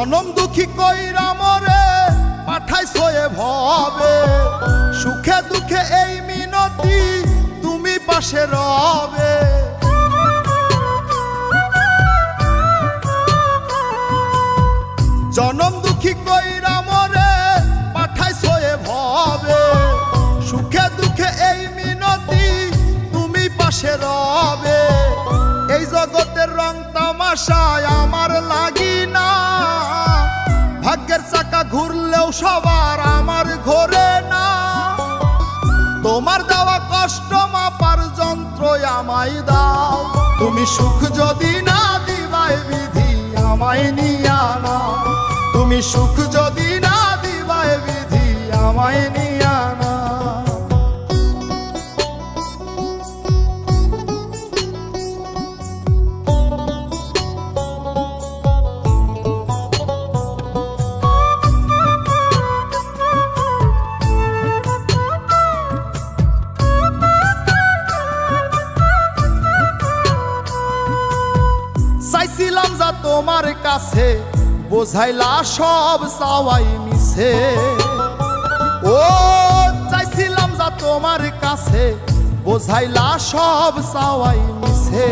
জনম দুঃখী কইরা মরে পাঠাইছো এ ভবে, সুখে দুঃখে এই মিনতি তুমি পাশে রবে। জনম দুঃখী কইরা মরে পাঠাইছো এ ভবে, সুখে দুঃখে এই মিনতি তুমি পাশে রবে। এই জগতের রং তামাশায় আমার লাগি না, ভাগ্যের চাকা ঘুরলেও সবার আমার ঘোরে না। তোমার দেওয়া কষ্ট মাপার যন্ত্র আমায় দাও, তুমি সুখ যদি না দিবাই বিধি আমায় নিয়া না। তুমি সুখ যদি না দিবাই বিধি আমায় নিয়া না। চাইছিলাম যা তোমার কাছে, বোঝাইলা সব চাওয়াই মিছে। ও চাইছিলাম যা তোমার কাছে, বোঝাইলা সব চাওয়াই মিছে।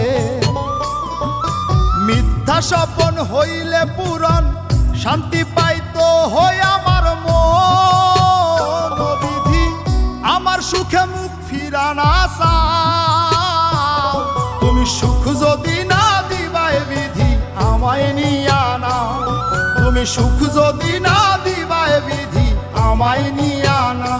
মিথ্যা স্বপন হইলে পূরণ, শান্তি পাইতো হই আমার মন বিধি। আমার সুখে মুখ ফিরানা চাও, তুমি সুখ যদি না দিবাই বিধি আমায় নিয়া না। তুমি সুখ যদি না দিবাই বিধি আমায় নিয়া না।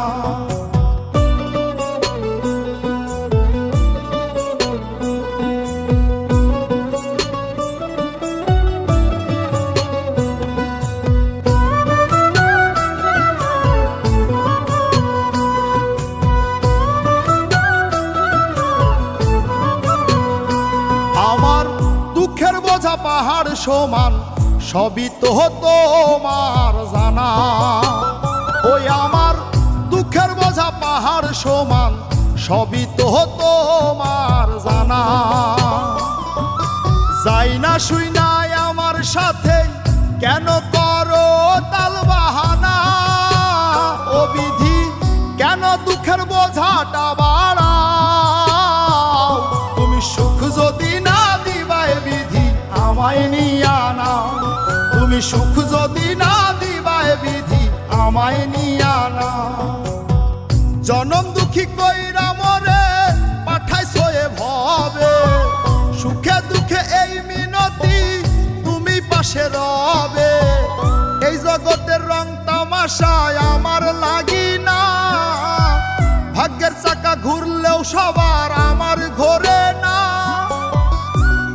আমার দুঃখের বোঝা পাহাড় সমান, সবই তো তোমার জানা। ওই আমার দুঃখের বোঝা পাহাড় সমান, সবই তো তোমার জানা। যাই না শুই নাই আমার সাথে, কেন করো তাল বাহানা। ও বিধি কেন দুঃখের বোঝাটা বাড়াও, তুমি সুখ যদি না দিবাই বিধি আমায় নিয়া না। তুমি সুখ যদি না দিবাই বিধি আমায় নিয়া না। জনম দুঃখী কইরা মরে পাঠাইছো এ ভবে, সুখে দুঃখে এই মিনতি তুমি পাশে রবে। এই জগতের রং তামাশায় আমার লাগি না, ভাগ্যের চাকা ঘুরলেও সবার আমার ঘোরে না।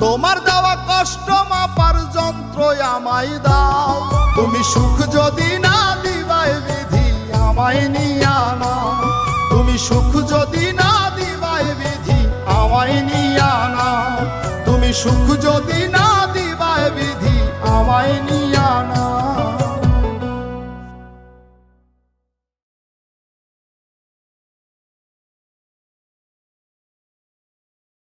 তোমার দেওয়া কষ্ট মাপার যন্ত্র আমায় দাও, তুমি সুখ যদি না দিবাই বিধি আমায় নিয়া না। তুমি সুখ যদি না দিবাই বিধি আমায় নিয়া না। তুমি সুখ যদি না দিবাই বিধি আমায় নিয়া